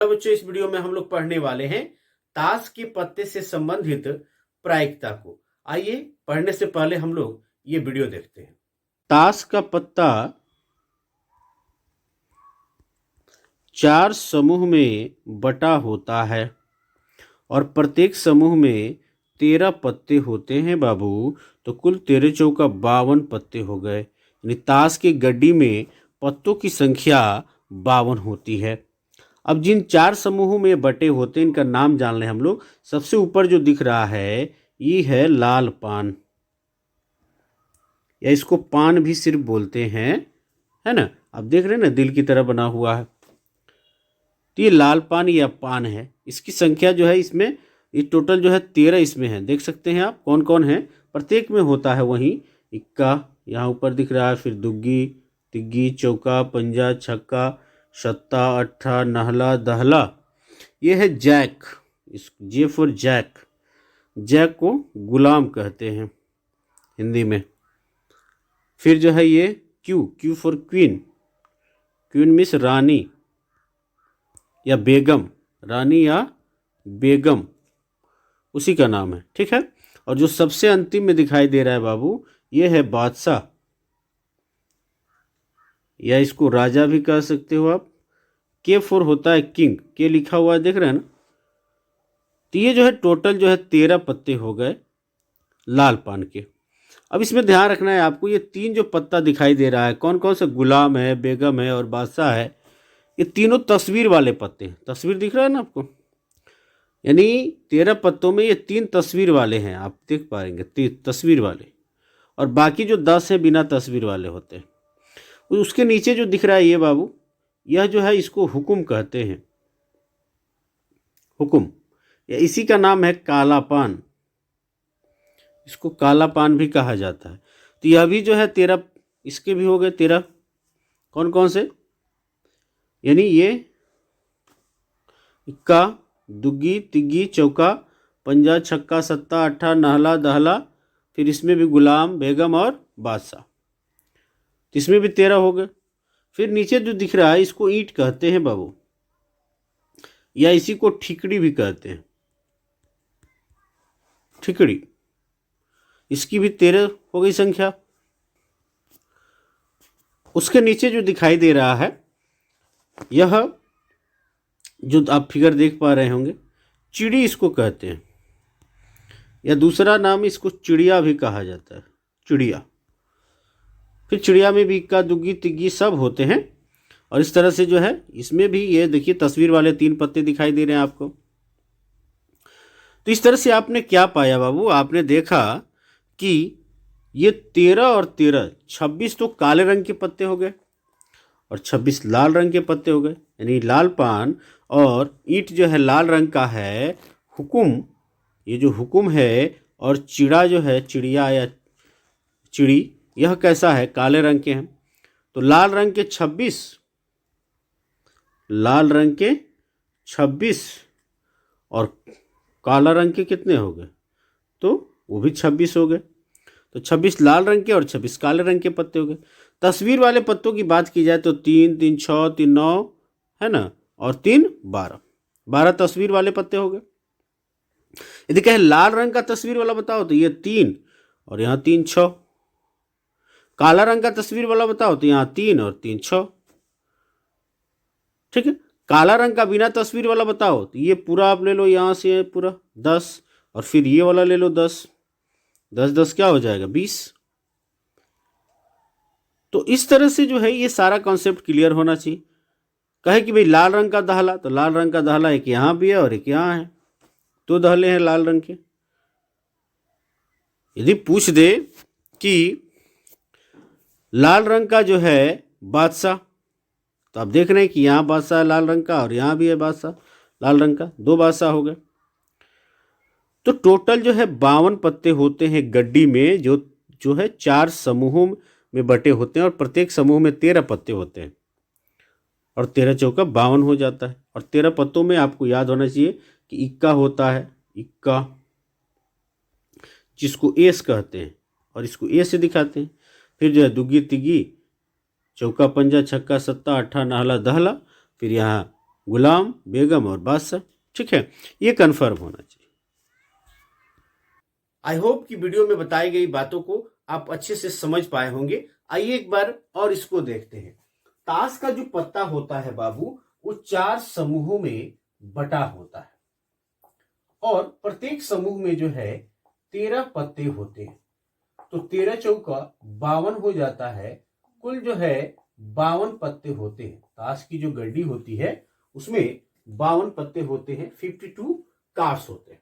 बच्चों, इस वीडियो में हम लोग पढ़ने वाले हैं ताश के पत्ते से संबंधित प्रायिकता को। आइए पढ़ने से पहले हम लोग ये वीडियो देखते हैं। ताश का पत्ता 4 समूह में बटा होता है और प्रत्येक समूह में 13 पत्ते होते हैं बाबू। तो कुल 13 चौका 52 पत्ते हो गए। यानी ताश की गड्डी में पत्तों की संख्या 52 होती है। अब जिन 4 समूहों में बटे होते हैं इनका नाम जान लें हम लोग। सबसे ऊपर जो दिख रहा है ये है लाल पान, या इसको पान भी सिर्फ बोलते हैं, है ना। आप देख रहे हैं ना, दिल की तरह बना हुआ है। तो ये लाल पान या पान है। इसकी संख्या जो है इसमें, ये टोटल जो है 13 इसमें है। देख सकते हैं आप कौन कौन है। प्रत्येक में होता है वहीं इक्का, यहाँ ऊपर दिख रहा है, फिर दुग्गी, तिग्गी, चौका, पंजा, छक्का, सत्ता, अट्ठा, नहला, दहला। ये है जैक, इस जे फॉर जैक। जैक को गुलाम कहते हैं हिंदी में। फिर जो है ये Q, Q for queen. Queen means रानी या बेगम, रानी या बेगम उसी का नाम है, ठीक है। और जो सबसे अंतिम में दिखाई दे रहा है बाबू, ये है बादशाह, या इसको राजा भी कह सकते हो आप। के फॉर होता है किंग, के लिखा हुआ है, देख रहे हैं ना। तो ये जो है टोटल जो है 13 पत्ते हो गए लाल पान के। अब इसमें ध्यान रखना है आपको, ये 3 जो पत्ता दिखाई दे रहा है, कौन कौन सा, गुलाम है, बेगम है और बादशाह है, ये तीनों तस्वीर वाले पत्ते हैं। तस्वीर दिख रहा है ना आपको, यानी 13 पत्तों में ये 3 तस्वीर वाले हैं, आप देख पाएंगे 3 तस्वीर वाले। और बाकी जो 10 है बिना तस्वीर वाले होते हैं। उसके नीचे जो दिख रहा है ये बाबू, यह जो है इसको हुकुम कहते हैं, हुकुम, या इसी का नाम है काला पान। इसको काला पान भी कहा जाता है। तो यह भी जो है 13, इसके भी हो गए 13। कौन कौन से, यानी ये इक्का, दुग्गी, तिग्गी, चौका, पंजा, छक्का, सत्ता, अट्ठा, नहला, दहला, फिर इसमें भी गुलाम, बेगम और बादशाह। तो इसमें भी 13 हो गए। फिर नीचे जो दिख रहा है इसको ईंट कहते हैं बाबू, या इसी को ठिकड़ी भी कहते हैं, ठिकड़ी। इसकी भी 13 हो गई संख्या। उसके नीचे जो दिखाई दे रहा है, यह जो आप फिगर देख पा रहे होंगे, चिड़ी इसको कहते हैं, या दूसरा नाम इसको चिड़िया भी कहा जाता है, चिड़िया। फिर चिड़िया में भी इक्का, दुग्गी, तिग्गी सब होते हैं। और इस तरह से जो है इसमें भी ये देखिए तस्वीर वाले 3 पत्ते दिखाई दे रहे हैं आपको। तो इस तरह से आपने क्या पाया बाबू, आपने देखा कि ये 13 और 13 26 तो काले रंग के पत्ते हो गए और 26 लाल रंग के पत्ते हो गए। यानी लाल पान और ईंट जो है लाल रंग का है, हुकुम, ये जो हुकुम है, और चिड़ा जो है, चिड़िया या चिड़ी, यह कैसा है, काले रंग के हैं। तो लाल रंग के 26, लाल रंग के 26 और काला रंग के कितने हो गए, तो वो भी 26 हो गए। तो 26 लाल रंग के और 26 काले रंग के पत्ते हो गए। तस्वीर वाले पत्तों की बात की जाए तो 3, 3, 6, 3, 9 है ना, और 3, 12, 12 तस्वीर वाले पत्ते हो गए। यदि कहे लाल रंग का तस्वीर वाला बताओ तो ये 3 और यहाँ 3, 6। काला रंग का तस्वीर वाला बताओ तो यहाँ 3 और 3, 6, ठीक है। काला रंग का बिना तस्वीर वाला बताओ तो ये पूरा आप ले लो, यहाँ से पूरा 10, और फिर ये वाला ले लो 10, 10, 10 क्या हो जाएगा, 20। तो इस तरह से जो है ये सारा कॉन्सेप्ट क्लियर होना चाहिए। कहे कि भाई लाल रंग का दहला, तो लाल रंग का दहला एक यहाँ भी है और एक यहाँ है, 2 दहले हैं लाल रंग के। यदि पूछ दे कि लाल रंग का जो है बादशाह, तो आप देख रहे हैं कि यहाँ बादशाह है लाल रंग का और यहाँ भी है बादशाह लाल रंग का, 2 बादशाह हो गए। तो टोटल जो है 52 पत्ते होते हैं गड्डी में, जो है 4 समूहों में बटे होते हैं और प्रत्येक समूह में 13 पत्ते होते हैं और 13 चौका 52 हो जाता है। और 13 पत्तों में आपको याद होना चाहिए कि इक्का होता है, इक्का जिसको एस कहते हैं और इसको ए से दिखाते हैं। फिर जो है दुग्गी, तिग्गी, चौका, पंजा, छक्का, सत्ता, अट्ठा, नहला, दहला, फिर यहाँ गुलाम, बेगम और बादशाह। ठीक है, ये कंफर्म होना चाहिए। आई होप कि वीडियो में बताई गई बातों को आप अच्छे से समझ पाए होंगे। आइए एक बार और इसको देखते हैं। ताश का जो पत्ता होता है बाबू, वो 4 समूहों में बटा होता है और प्रत्येक समूह में जो है 13 पत्ते होते हैं। तो 13 चौका 52 हो जाता है। कुल जो है 52 पत्ते होते हैं। ताश की जो गड्डी होती है उसमें 52 पत्ते होते हैं, 52 कार्ड्स होते हैं।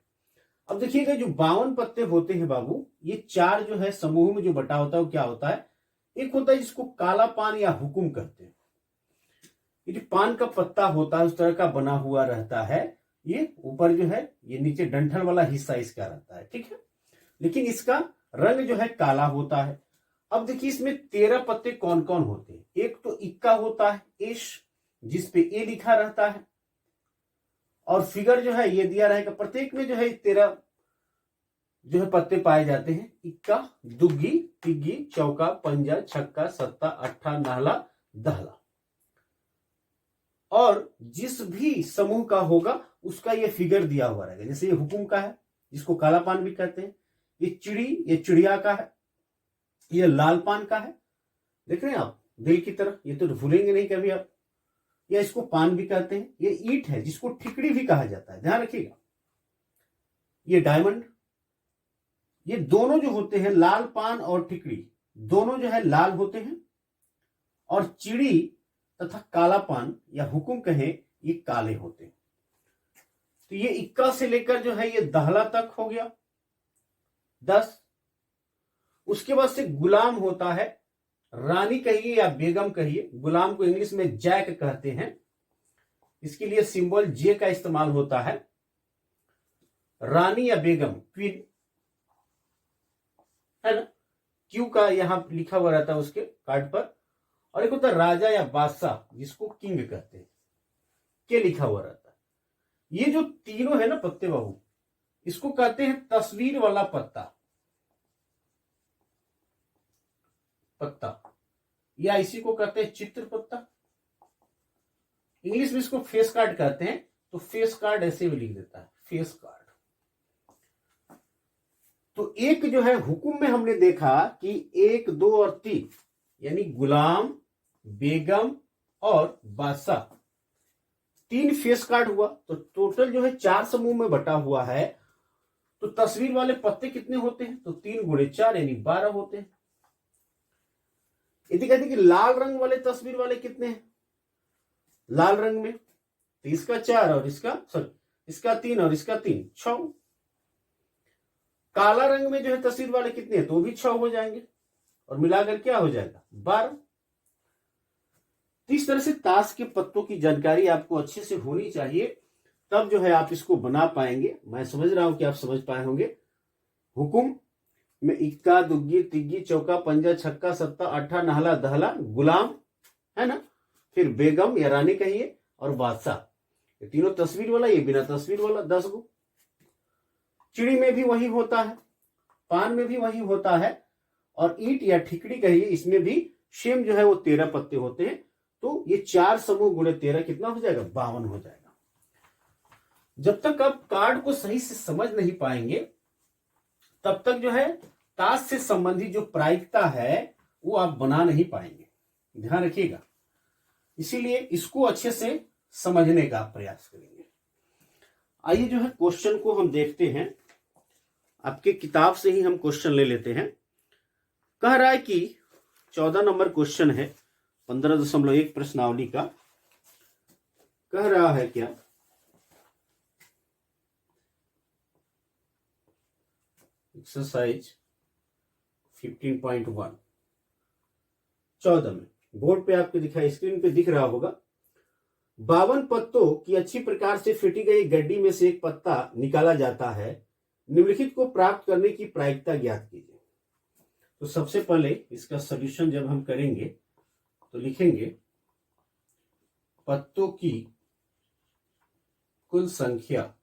अब देखिएगा, जो 52 पत्ते होते हैं बाबू, ये 4 जो है समूह में जो बटा होता है वो क्या होता है? एक होता है जिसको काला पान या हुकुम कहते हैं। ये जो पान का पत्ता होता है उस तरह का बना हुआ रहता है। ये ऊपर जो है, ये नीचे डंठल वाला हिस्सा इसका रहता है। ठीक है, लेकिन इसका रंग जो है काला होता है। अब देखिए, इसमें 13 पत्ते कौन कौन होते हैं? एक तो इक्का होता है, एश, जिसपे ए लिखा रहता है और फिगर जो है ये दिया रहेगा। प्रत्येक में जो है 13 जो है पत्ते पाए जाते हैं। इक्का, दुग्गी, तिग्गी, चौका, पंजा, छक्का, सत्ता, अट्ठा, नाहला, दहला। और जिस भी समूह का होगा उसका ये फिगर दिया हुआ रहेगा। जैसे ये हुकुम का है, जिसको काला पान भी कहते हैं। ये चिड़ी, ये चिड़िया का है। ये लाल पान का है, देख रहे हैं आप, दिल की तरह। ये तो भूलेंगे नहीं कभी आप। या इसको पान भी कहते हैं। ये ईंट है, जिसको ठिकड़ी भी कहा जाता है, ध्यान रखिएगा। ये डायमंड, ये दोनों जो होते हैं, लाल पान और ठिकड़ी, दोनों जो है लाल होते हैं। और चिड़ी तथा काला पान या हुकुम कहें, ये काले होते हैं। तो ये इक्का से लेकर जो है ये दहला तक हो गया 10। उसके बाद से गुलाम होता है, रानी कहिए या बेगम कहिए। गुलाम को इंग्लिश में जैक कहते हैं। इसके लिए सिंबल जे का इस्तेमाल होता है। रानी या बेगम, क्वीन है ना, क्यू का यहां लिखा हुआ रहता है उसके कार्ड पर। और एक होता है राजा या बादशाह, जिसको किंग कहते हैं, के लिखा हुआ रहता है। ये जो तीनों है ना पत्ते बाबू, इसको कहते हैं तस्वीर वाला पत्ता, या इसी को कहते हैं चित्र पत्ता। इंग्लिश में इसको फेस कार्ड कहते हैं। तो फेस कार्ड ऐसे भी लिख देता है, फेस कार्ड। तो एक जो है हुकुम में हमने देखा कि 1, 2 और 3, यानी गुलाम, बेगम और बादशाह, 3 फेस कार्ड हुआ। तो टोटल जो है 4 समूह में बटा हुआ है। तो तस्वीर वाले पत्ते कितने होते हैं? तो 3 गुणे 4 यानी 12 होते हैं। यदि कहते हैं कि लाल रंग वाले तस्वीर वाले कितने हैं? लाल रंग में तो इसका 4 और इसका 3 और इसका 3, 6। काला रंग में जो है तस्वीर वाले कितने हैं? तो भी 6 हो जाएंगे और मिलाकर क्या हो जाएगा? 12। इस तरह से ताश के पत्तों की जानकारी आपको अच्छे से होनी चाहिए, तब जो है आप इसको बना पाएंगे। मैं समझ रहा हूं कि आप समझ पाए होंगे। हुकुम में इक्का, दुग्गी, तिग्गी, चौका, पंजा, छक्का, सत्ता, अट्ठा, नाहला, दहला, गुलाम है ना, फिर बेगम या रानी कहिए, और बादशाह। ये तीनों तस्वीर वाला, ये बिना तस्वीर वाला 10 गो। चिड़ी में भी वही होता है, पान में भी वही होता है, और ईंट या ठिकड़ी कहिए, इसमें भी सेम जो है वो 13 पत्ते होते हैं। तो ये 4 समूह गुणे 13 कितना हो जाएगा? 52 हो जाएगा। जब तक आप कार्ड को सही से समझ नहीं पाएंगे तब तक जो है ताश से संबंधित जो प्रायिकता है वो आप बना नहीं पाएंगे, ध्यान रखिएगा। इसीलिए इसको अच्छे से समझने का प्रयास करेंगे। आइए जो है क्वेश्चन को हम देखते हैं। आपके किताब से ही हम क्वेश्चन ले लेते हैं। कह रहा है कि 14 नंबर क्वेश्चन है 15.1 प्रश्नावली का। कह रहा है क्या, एक्सरसाइज 15.1 14 में बोर्ड पे आपको दिखाई, स्क्रीन पे दिख रहा होगा। 52 पत्तों की अच्छी प्रकार से फिटी गई गड्डी में से एक पत्ता निकाला जाता है। निम्नलिखित को प्राप्त करने की प्रायिकता ज्ञात कीजिए। तो सबसे पहले इसका सॉल्यूशन जब हम करेंगे तो लिखेंगे पत्तों की कुल संख्या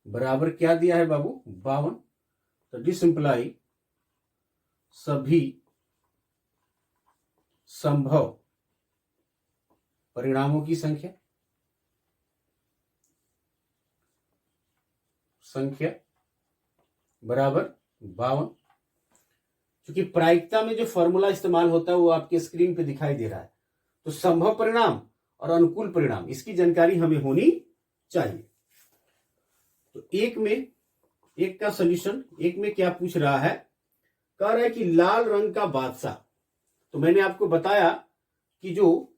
बराबर क्या दिया है बाबू? 52। तो दिस इंप्लाई सभी संभव परिणामों की संख्या बराबर 52। क्योंकि प्रायिकता में जो फॉर्मूला इस्तेमाल होता है वो आपके स्क्रीन पे दिखाई दे रहा है। तो संभव परिणाम और अनुकूल परिणाम इसकी जानकारी हमें होनी चाहिए। तो एक का सॉल्यूशन, एक में क्या पूछ रहा है, कह रहा है कि लाल रंग का बादशाह। तो मैंने आपको बताया कि जो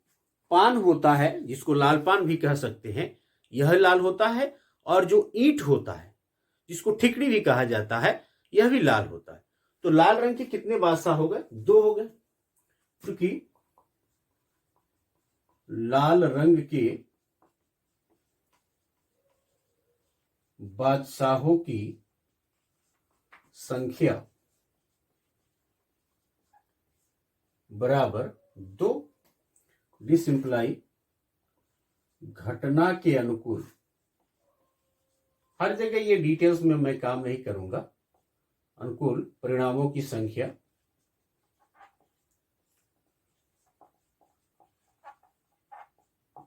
पान होता है जिसको लाल पान भी कह सकते हैं, यह लाल होता है, और जो ईंट होता है जिसको ठिकड़ी भी कहा जाता है, यह भी लाल होता है। तो लाल रंग के कितने बादशाह हो गए? 2 हो गए। क्योंकि लाल रंग के बादशाहों की संख्या बराबर 2। दिस इंप्लाई घटना के अनुकूल, हर जगह ये डिटेल्स में मैं काम नहीं करूंगा, अनुकूल परिणामों की संख्या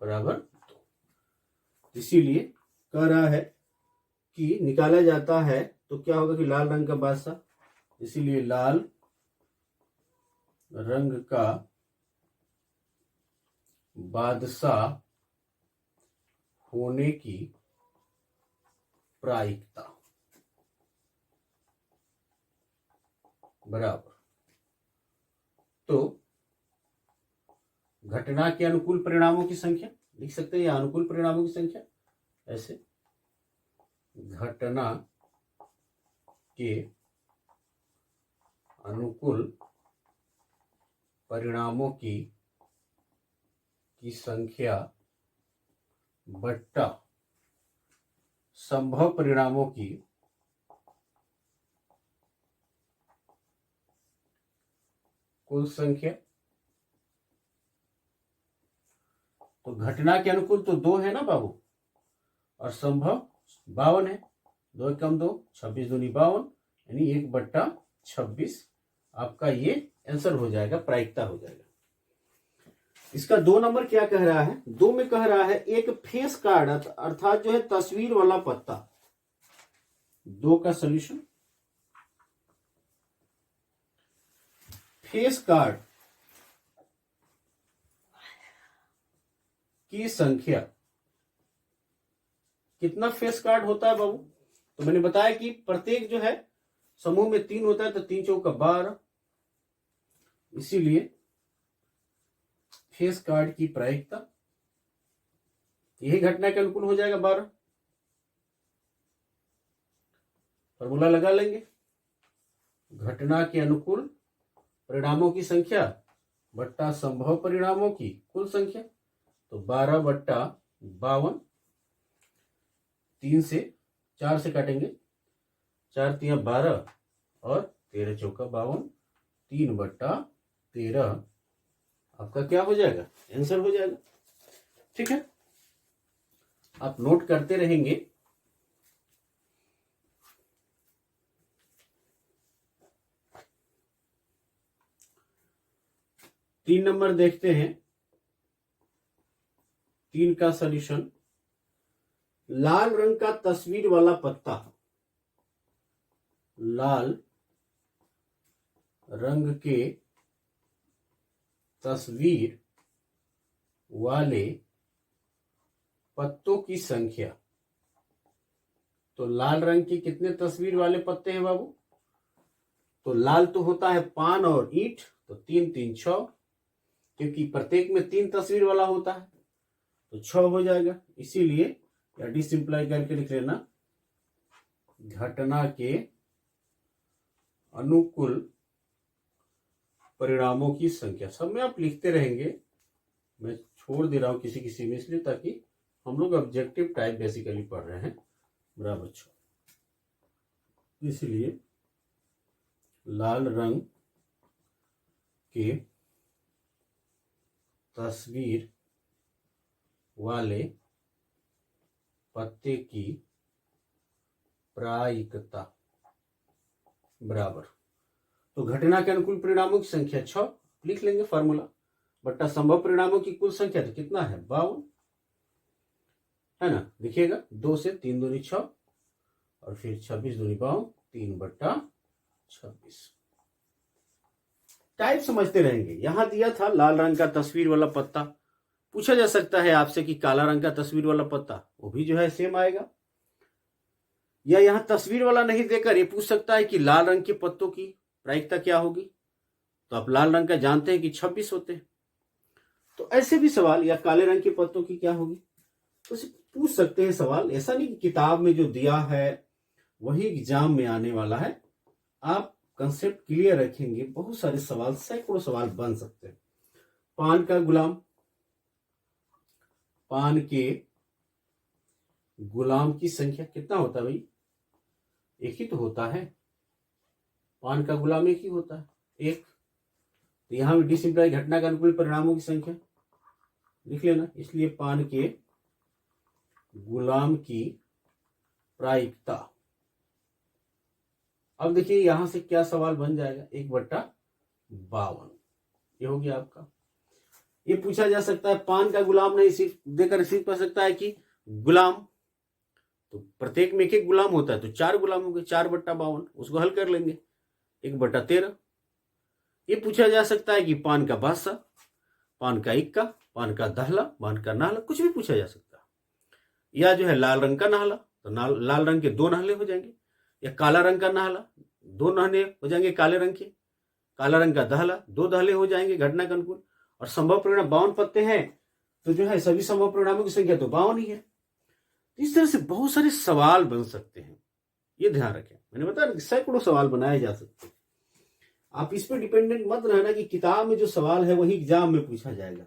बराबर 2। इसीलिए कह रहा है कि निकाला जाता है तो क्या होगा कि लाल रंग का बादशाह, इसीलिए लाल रंग का बादशाह होने की प्रायिकता बराबर, तो घटना के अनुकूल परिणामों की संख्या लिख सकते हैं, या अनुकूल परिणामों की संख्या ऐसे, घटना के अनुकूल परिणामों की संख्या बट्टा संभव परिणामों की कुल संख्या। तो घटना के अनुकूल तो 2 है ना बाबू, और संभव 52 है। 2 कम 2, 26 दूनी 52, यानी 1/26 आपका ये आंसर हो जाएगा, प्रायिकता हो जाएगा। इसका 2 नंबर क्या कह रहा है? 2 में कह रहा है एक फेस कार्ड अर्थात जो है तस्वीर वाला पत्ता। 2 का सॉल्यूशन, फेस कार्ड की संख्या, कितना फेस कार्ड होता है बाबू? तो मैंने बताया कि प्रत्येक जो है समूह में 3 होता है, तो 3 चौका 12, इसीलिए फेस कार्ड की प्रायिकता यही घटना के अनुकूल हो जाएगा 12। फॉर्मूला लगा लेंगे, घटना के अनुकूल परिणामों की संख्या बट्टा संभव परिणामों की कुल संख्या, तो 12/52, 3 से 4 से काटेंगे, 4 तिया 12 और 13 चौका 52, 3/13 आपका क्या हो जाएगा? आंसर हो जाएगा। ठीक है, आप नोट करते रहेंगे। तीन नंबर देखते हैं, 3 का सॉल्यूशन, लाल रंग का तस्वीर वाला पत्ता, लाल रंग के तस्वीर वाले पत्तों की संख्या। तो लाल रंग की कितने तस्वीर वाले पत्ते हैं बाबू? तो लाल तो होता है पान और ईंट, तो 3 3 6, क्योंकि प्रत्येक में 3 तस्वीर वाला होता है, तो 6 हो जाएगा। इसीलिए या डिसिंप्लाई करके लिख लेना, घटना के अनुकूल परिणामों की संख्या। सब में आप लिखते रहेंगे, मैं छोड़ दे रहा हूं किसी किसी में, इसलिए ताकि हम लोग ऑब्जेक्टिव टाइप बेसिकली पढ़ रहे हैं, बराबर 6। इसलिए लाल रंग के तस्वीर वाले पत्ते की प्रायिकता बराबर, तो घटना के अनुकूल परिणामों की संख्या 6 लिख लेंगे फॉर्मूला, बट्टा संभव परिणामों की कुल संख्या, तो कितना है 52, है ना। देखिएगा 2 से 3 दूनी 6 और फिर 26 दूनी 52, 3/26। टाइप समझते रहेंगे। यहां दिया था लाल रंग का तस्वीर वाला पत्ता, पूछा जा सकता है आपसे कि काला रंग का तस्वीर वाला पत्ता, वो भी जो है सेम आएगा। या यहां तस्वीर वाला नहीं देकर ये पूछ सकता है कि लाल रंग के पत्तों की प्रायिकता क्या होगी, तो आप लाल रंग का जानते हैं कि 26 होते हैं। तो ऐसे भी सवाल, या काले रंग के पत्तों की क्या होगी, तो पूछ सकते हैं सवाल। ऐसा नहीं कि किताब में जो दिया है वही एग्जाम में आने वाला है। आप कंसेप्ट क्लियर रखेंगे, बहुत सारे सवाल, सैकड़ों सवाल बन सकते हैं। पान का गुलाम, पान के गुलाम की संख्या कितना होता है भाई, एक ही तो होता है। पान का गुलाम एक ही होता है, एक। तो यहां भी डिसिम्प्लाई घटना के अनुकूल परिणामों की संख्या लिख लेना। इसलिए पान के गुलाम की प्रायिकता। अब देखिए यहां से क्या सवाल बन जाएगा, 1/52 ये हो गया आपका। ये पूछा जा सकता है पान का गुलाम नहीं सिर्फ देकर सिर्फ कर सकता है कि गुलाम, तो प्रत्येक में एक एक गुलाम होता है, तो 4 गुलाम होंगे, 4/52, उसको हल कर लेंगे, 1/13। ये पूछा जा सकता है कि पान का बादशाह, पान का इक्का, पान का दहला, पान का नाहला, कुछ भी पूछा जा सकता है। या जो है लाल रंग का नाहला, तो लाल रंग के 2 नाहले हो जाएंगे। या काला रंग का नाहला, 2 नाहले हो जाएंगे काले रंग के। काला रंग का दहला, 2 दहले हो जाएंगे घटना के अनुकूल। और संभव परिणाम 52 पत्ते हैं, तो जो है सभी संभव परिणामों की संख्या तो 52 ही है। इस तरह से बहुत सारे सवाल बन सकते हैं, ये ध्यान रखें। मैंने बताया सैकड़ों सवाल बनाए जा सकते हैं। आप इस पर डिपेंडेंट मत रहना कि किताब में जो सवाल है वही एग्जाम में पूछा जाएगा।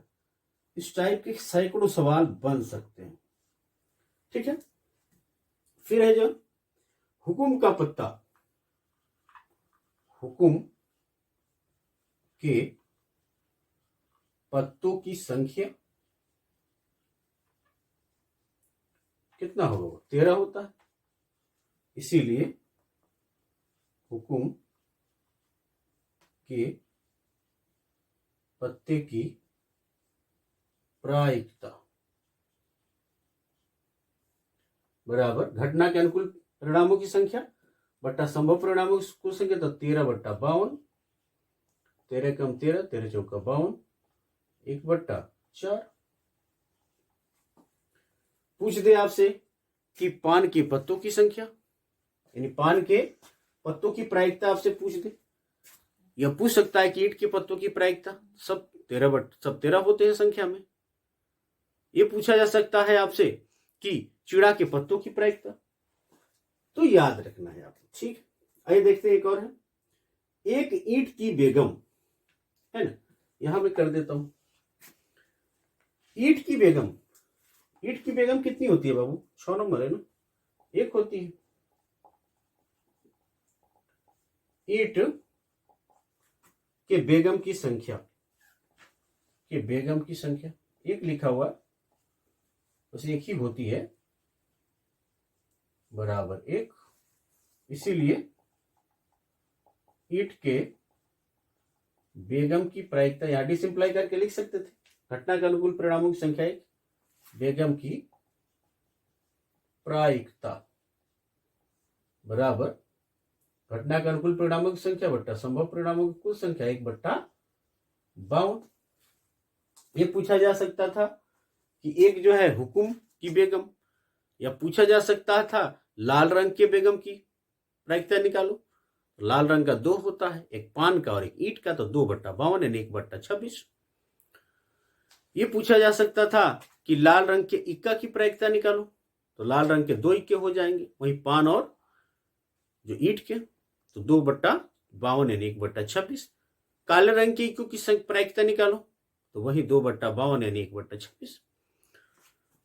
इस टाइप के सैकड़ों सवाल बन सकते हैं, ठीक है। फिर है जो हुकुम का पत्ता, हुकुम के पत्तों की संख्या कितना होगा, 13 होता है। इसीलिए हुकुम के पत्ते की प्रायिकता बराबर घटना के अनुकूल परिणामों की संख्या बट्टा संभव परिणामों की कुल संख्या, तो 13/52, 13 कम 13, 13 चौका 52, 1/4। पूछ दे आपसे कि पान के पत्तों की संख्या, यानी पान के पत्तों की प्रायिकता आपसे पूछ दे। यह पूछ सकता है कि ईंट के पत्तों की प्रायिकता, सब 13 होते हैं संख्या में। यह पूछा जा सकता है आपसे कि चिड़ा के पत्तों की प्रायिकता, तो याद रखना है आपको, ठीक। आइए देखते हैं एक और है, एक ईंट की बेगम, है ना। यहां मैं कर देता हूं, ईंट की बेगम, ईंट की बेगम कितनी होती है बाबू, 6 नंबर है ना, 1 होती है। ईंट के बेगम की संख्या, के बेगम की संख्या 1 लिखा हुआ, बस 1 ही होती है, बराबर 1। इसीलिए ईंट के बेगम की प्रायिकता यहां डिसिम्प्लाई करके लिख सकते थे, घटना के अनुकूल परिणामों की संख्या 1, बेगम की प्रायिकता बराबर घटना के अनुकूल परिणामों की संख्या बट्टा संभव परिणामों की कुल संख्या, 1/52। ये पूछा जा सकता था कि एक जो है हुकुम की बेगम, या पूछा जा सकता था लाल रंग के बेगम की प्रायिकता निकालो। लाल रंग का 2 होता है, एक पान का और एक ईंट का, तो 2/52 यानी 1/26। ये पूछा जा सकता था कि लाल रंग के इक्का की प्रायिकता निकालो, तो लाल रंग के 2 इक्के हो जाएंगे, वही पान और जो ईंट के, तो 2/52 यानी 1/26। काले रंग के इक्कों की प्रायिकता निकालो, तो वही 2/52 यानी 1/26।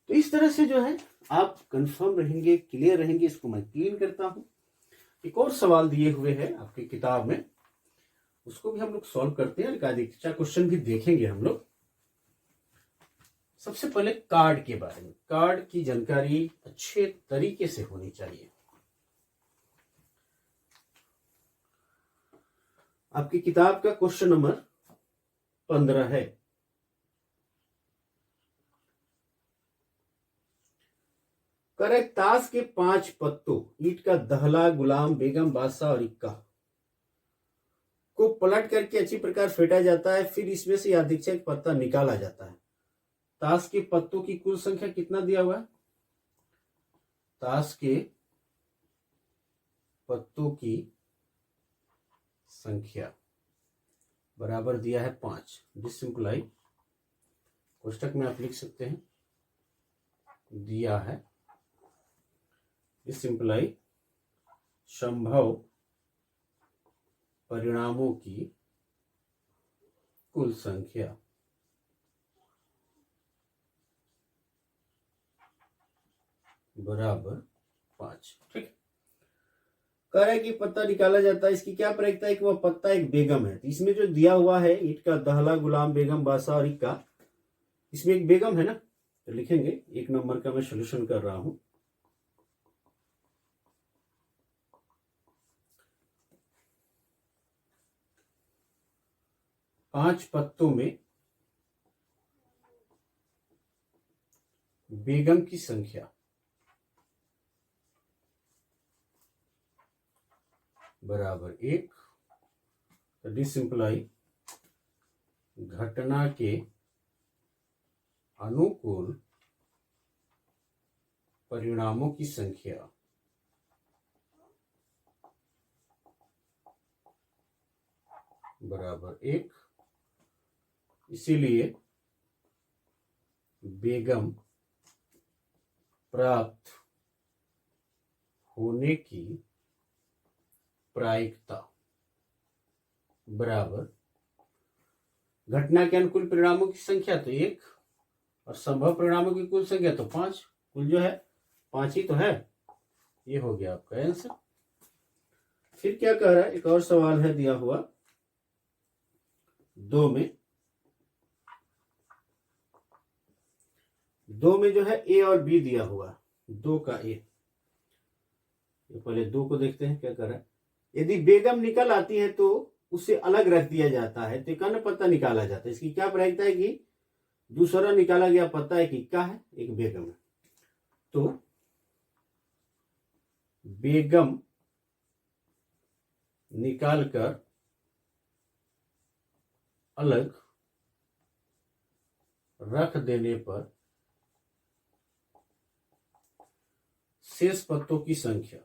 तो इस तरह से जो है आप कंफर्म रहेंगे, क्लियर रहेंगे। इसको मैं क्लीन करता हूं। एक और सवाल दिए हुए हैं आपकी किताब में, उसको भी हम लोग सॉल्व करते हैं, अच्छा क्वेश्चन भी देखेंगे हम लोग। सबसे पहले कार्ड के बारे में, कार्ड की जानकारी अच्छे तरीके से होनी चाहिए। आपकी किताब का क्वेश्चन नंबर 15 है, करें ताश के 5 पत्तों ईंट का दहला, गुलाम, बेगम, बादशाह और इक्का को पलट करके अच्छी प्रकार फेंटा जाता है, फिर इसमें से यादृच्छिक पत्ता निकाला जाता है। ताश के पत्तों की कुल संख्या कितना दिया हुआ है? ताश के पत्तों की संख्या बराबर दिया है 5। दिस सिंपलाई कोष्टक में आप लिख सकते हैं, दिया है दिस सिंपलाई संभव परिणामों की कुल संख्या बराबर 5। ठीक, कह रहा है कि पत्ता निकाला जाता है, इसकी क्या प्रयोजकता है कि वह पत्ता एक बेगम है। तो इसमें जो दिया हुआ है ईंट का दहला, गुलाम, बेगम, बादशाह और इक्का, इसमें एक बेगम है ना, तो लिखेंगे 1 नंबर का मैं सॉल्यूशन कर रहा हूं। पांच पत्तों में बेगम की संख्या बराबर 1। तो दिस सिंपलाई घटना के अनुकूल परिणामों की संख्या बराबर 1, इसीलिए बेगम प्राप्त होने की प्रायिकता बराबर घटना के अनुकूल परिणामों की संख्या तो 1 और संभव परिणामों की कुल संख्या तो 5। कुल जो है 5 ही तो है। ये हो गया आपका आंसर। फिर क्या कह रहा है, एक और सवाल है दिया हुआ 2 में जो है ए और बी दिया हुआ, 2 का ए। पहले 2 को देखते हैं क्या कर रहा है। यदि बेगम निकल आती है तो उसे अलग रख दिया जाता है, तो एक अन्य पत्ता निकाला जाता है। इसकी क्या प्रायिकता है कि दूसरा निकाला गया पत्ता एक इक्का है, एक बेगम है। तो बेगम निकालकर अलग रख देने पर शेष पत्तों की संख्या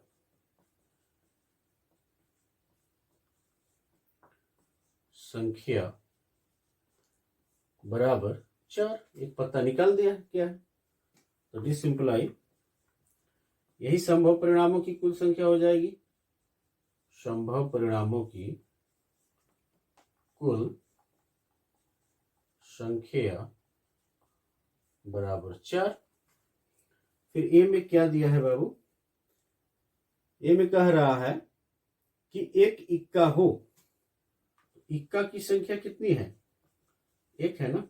बराबर 4। एक पत्ता निकाल दिया है, क्या है, तो दिस सिंपलाई यही संभव परिणामों की कुल संख्या हो जाएगी। संभव परिणामों की कुल संख्या बराबर 4। फिर ए में क्या दिया है बाबू, ए में कह रहा है कि एक इक्का हो। इक्का की संख्या कितनी है, 1 है ना,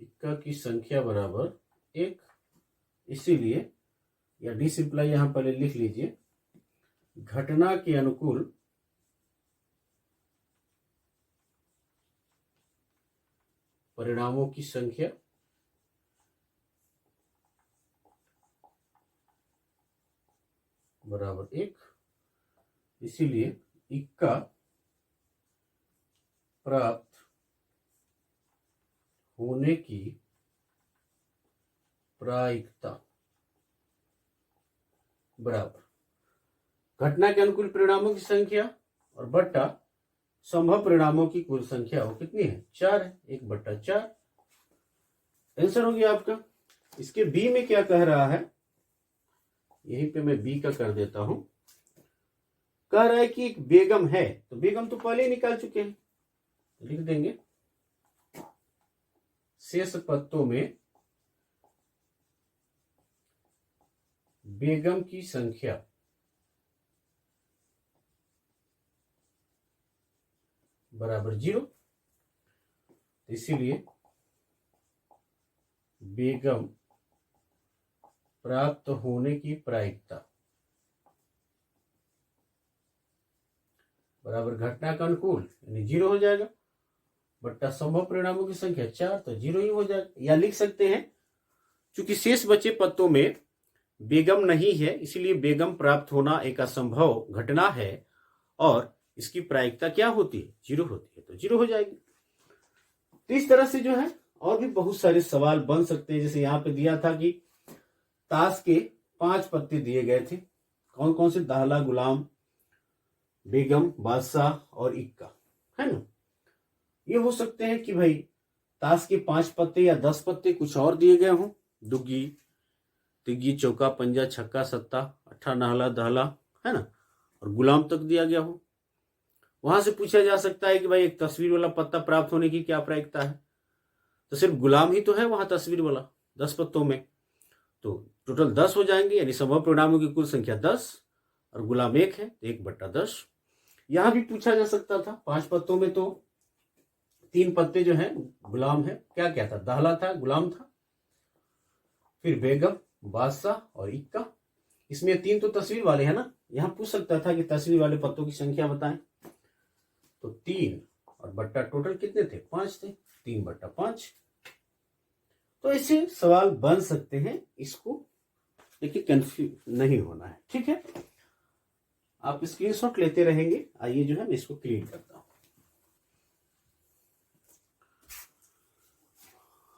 इक्का की संख्या बराबर 1, इसीलिए या डी सिंपलाई यहां पहले लिख लीजिए, घटना के अनुकूल परिणामों की संख्या बराबर 1, इसीलिए इक्का प्राप्त होने की प्रायिकता बराबर घटना के अनुकूल परिणामों की संख्या और बट्टा संभव परिणामों की कुल संख्या वो कितनी है, 4 है, 1/4 आंसर हो गया आपका। इसके बी में क्या कह रहा है, यहीं पे मैं बी का कर देता हूं। कह रहा है कि एक बेगम है, तो बेगम तो पहले ही निकाल चुके हैं, लिख देंगे शेष पत्तों में बेगम की संख्या बराबर 0, इसीलिए बेगम प्राप्त होने की प्रायिकता बराबर घटना का अनुकूल यानी 0 हो जाएगा, बट्टा संभव परिणामों की संख्या 4, तो 0 ही हो जाएगा। या लिख सकते हैं चूंकि शेष बचे पत्तों में बेगम नहीं है, इसलिए बेगम प्राप्त होना एक असंभव घटना है और इसकी प्रायिकता क्या होती है, 0 होती है, तो 0 हो जाएगी। तो इस तरह से जो है और भी बहुत सारे सवाल बन सकते हैं। जैसे यहाँ पे दिया था कि ताश के 5 पत्ते दिए गए थे, कौन कौन से, दाहला, गुलाम, बेगम, बादशाह और इक्का, है ना। ये हो सकते हैं कि भाई ताश के 5 पत्ते या 10 पत्ते कुछ और दिए गए हों, दुग्गी, तिग्गी, चौका, पंजा, छक्का, सत्ता, अट्ठा, नाहला, दहला, है ना, और गुलाम तक दिया गया हो। वहां से पूछा जा सकता है कि भाई एक तस्वीर वाला पत्ता प्राप्त होने की क्या प्रायिकता है, तो सिर्फ गुलाम ही तो है वहां तस्वीर वाला 10 पत्तों में, तो टोटल 10 हो जाएंगे, यानी संभव परिणामों की कुल संख्या 10 और गुलाम 1 है, 1/10। यहां भी पूछा जा सकता था 5 पत्तों में तो 3 पत्ते जो है गुलाम है, क्या क्या था, दाहला था, गुलाम था, फिर बेगम, बादशाह और इक्का। इसमें 3 तो तस्वीर वाले हैं ना, यहां पूछ सकता था कि तस्वीर वाले पत्तों की संख्या बताएं, तो 3 और बट्टा टोटल कितने थे, 5 थे, 3/5। तो ऐसे सवाल बन सकते हैं, इसको देखिए कंफ्यूज नहीं होना है, ठीक है। आप स्क्रीनशॉट लेते रहेंगे। आइए जो है मैं इसको क्लियर करता हूं।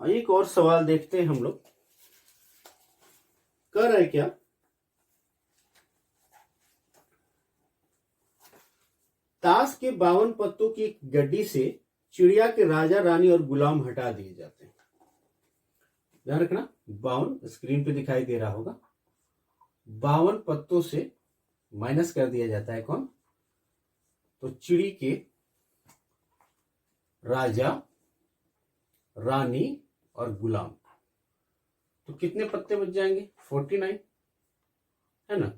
एक और सवाल देखते हैं हम लोग। कह रहा है क्या, ताश के 52 पत्तों की गड्डी से चिड़िया के राजा, रानी और गुलाम हटा दिए जाते हैं। ध्यान रखना, 52 स्क्रीन पे दिखाई दे रहा होगा, 52 पत्तों से माइनस कर दिया जाता है कौन, तो चिड़ी के राजा, रानी और गुलाम, तो कितने पत्ते बच जाएंगे, 49, है ना,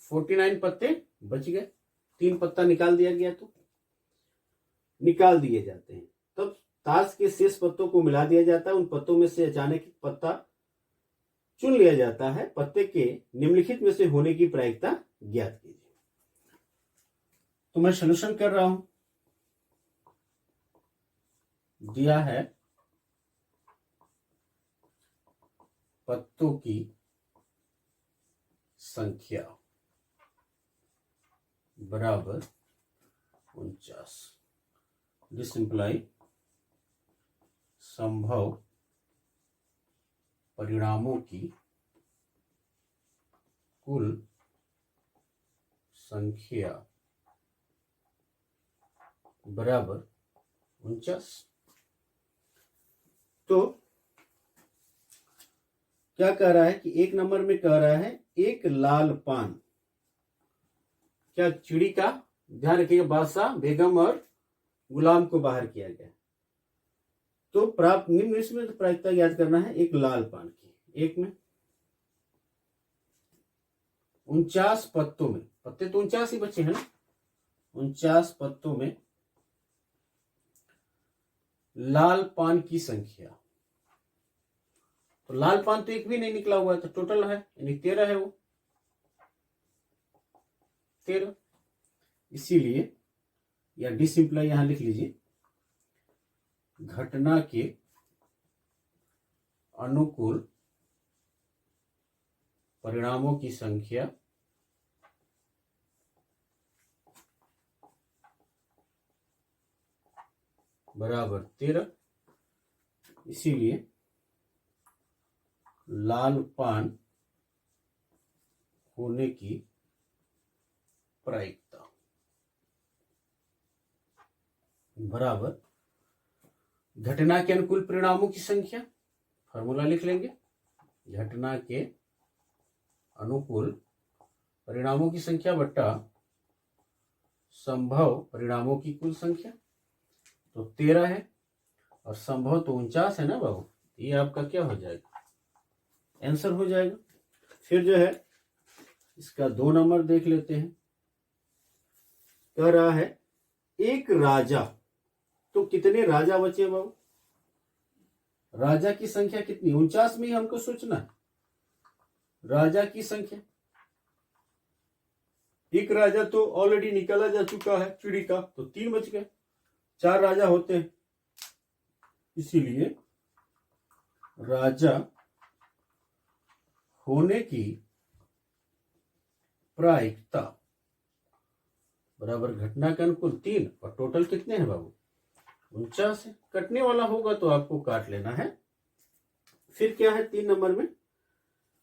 49 पत्ते बच गए। 3 पत्ता निकाल दिया गया तो निकाल दिए जाते हैं, तब ताश के शेष पत्तों को मिला दिया जाता है। उन पत्तों में से अचानक पत्ता चुन लिया जाता है, पत्ते के निम्नलिखित में से होने की प्रायिकता ज्ञात कीजिए। तो मैं सॉल्यूशन कर रहा हूं। दिया है पत्तों की संख्या बराबर 49, दिस इंप्लाई संभव परिणामों की कुल संख्या बराबर 49। तो क्या कह रहा है कि 1 नंबर में कह रहा है एक लाल पान, क्या चिड़ी का, ध्यान रखिएगा, बादशाह, बेगम और गुलाम को बाहर किया गया, तो प्राप्त निम्न इसमें तो प्रायिकता याद करना है एक लाल पान की। एक में 49 पत्तों में, पत्ते तो 49 ही बचे हैं ना, 49 पत्तों में लाल पान की संख्या, तो लाल पान तो एक भी नहीं निकला हुआ है, तो टोटल है यानी 13 है, वो 13। इसीलिए या डिसिंप्लाई यहां लिख लीजिए, घटना के अनुकूल परिणामों की संख्या बराबर 13। इसीलिए लाल पान होने की प्रायिकता बराबर घटना के अनुकूल परिणामों की संख्या, फॉर्मूला लिख लेंगे, घटना के अनुकूल परिणामों की संख्या बट्टा संभव परिणामों की कुल संख्या, तो 13 है और संभव तो 49 है ना बाबू, ये आपका क्या हो जाएगा, आंसर हो जाएगा। फिर जो है इसका 2 नंबर देख लेते हैं। कह रहा है एक राजा, तो कितने राजा बचे बाबू, राजा की संख्या कितनी, 49 में ही हमको सोचना है राजा की संख्या। एक राजा तो ऑलरेडी निकाला जा चुका है चिड़ी का, तो 3 बच गए, 4 राजा होते हैं, इसीलिए राजा होने की प्रायिकता बराबर घटना के अनुकूल 3 और टोटल कितने हैं बाबू 49 है। कटने वाला होगा तो आपको काट लेना है। फिर क्या है 3 नंबर में,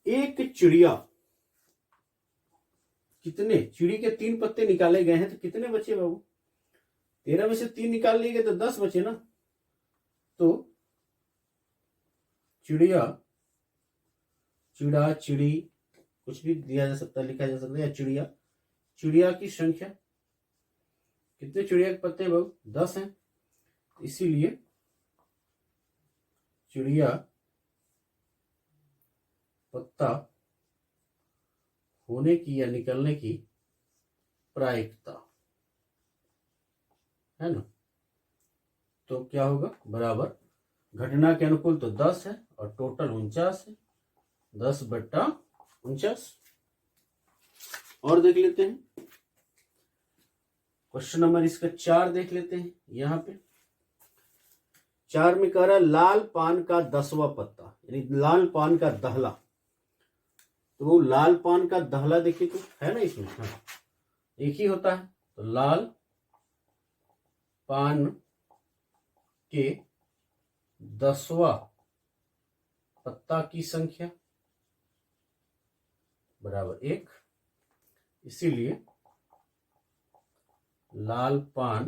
एक चिड़िया, कितने चिड़ी के 3 पत्ते निकाले गए हैं तो कितने बचे बाबू 13 में से 3 निकाल लिए गए तो 10 बचे ना। तो चिड़िया, चिड़ा, चिड़ी कुछ भी दिया जा सकता है, लिखा जा सकता है, या चिड़िया, चिड़िया की संख्या कितने चिड़िया के पत्ते हैं बाबू 10 हैं। इसीलिए चिड़िया पत्ता होने की या निकलने की प्रायिकता है ना, तो क्या होगा बराबर घटना के अनुकूल तो 10 है और टोटल 49 है, 10/49। और देख लेते हैं क्वेश्चन नंबर इसका 4 देख लेते हैं। यहां पे 4 में कह रहा है लाल पान का 10वां पत्ता, यानी लाल पान का दहला। तो वो लाल पान का दहला देखिए तो है ना इसमें, हाँ एक ही होता है। तो लाल पान के 10वां पत्ता की संख्या बराबर 1। इसीलिए लाल पान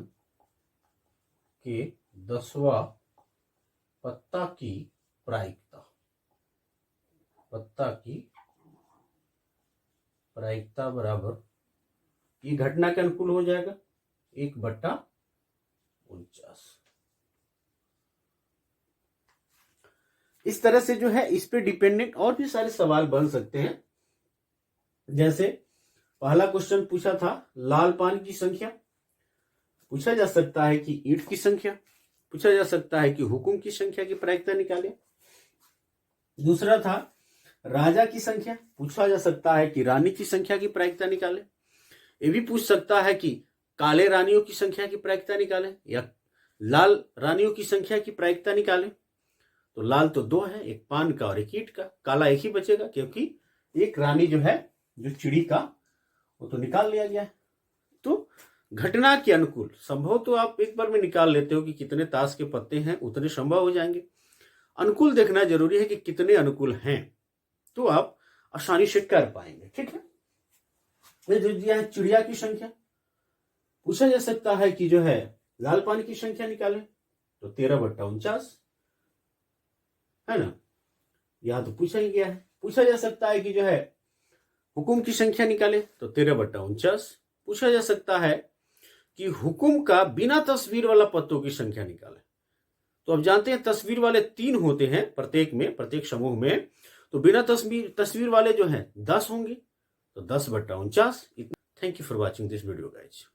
के 10वां पत्ता की प्रायिकता, पत्ता की प्रायिकता बराबर, ये घटना के अनुकूल हो जाएगा 1/49। इस तरह से जो है इस पे डिपेंडेंट और भी सारे सवाल बन सकते हैं। जैसे पहला क्वेश्चन पूछा था लाल पान की संख्या, पूछा जा सकता है कि ईंट की संख्या, पूछा जा सकता है कि हुकुम की संख्या की प्रायिकता निकाले। दूसरा था राजा की संख्या, पूछा जा सकता है कि रानी की संख्या की प्रायिकता निकाले। ये भी पूछ सकता है कि काले रानियों की संख्या की प्रायिकता निकाले या लाल रानियों की संख्या की प्रायिकता निकाले। तो लाल तो 2 है, एक पान का और एक ईंट का, काला एक ही बचेगा क्योंकि एक रानी जो है जो चिड़ी का वो तो निकाल लिया गया है। तो घटना के अनुकूल संभव तो आप एक बार में निकाल लेते हो कि कितने ताश के पत्ते हैं, उतने संभव हो जाएंगे। अनुकूल देखना जरूरी है कि कितने अनुकूल हैं, तो आप आसानी से कर पाएंगे। ठीक है, ये जो दिया है चिड़िया की संख्या, पूछा जा सकता है कि जो है लाल पान की संख्या निकालें तो 13/49 है ना, यहां तो पूछा ही गया है। पूछा जा सकता है कि जो है हुकुम की संख्या निकाले तो 13/49। पूछा जा सकता है कि हुकुम का बिना तस्वीर वाला पत्तों की संख्या निकाले। तो अब जानते हैं तस्वीर वाले 3 होते हैं प्रत्येक में, प्रत्येक समूह में। तो बिना तस्वीर वाले जो हैं 10 होंगे, तो 10/49। Thank you for watching this video guys.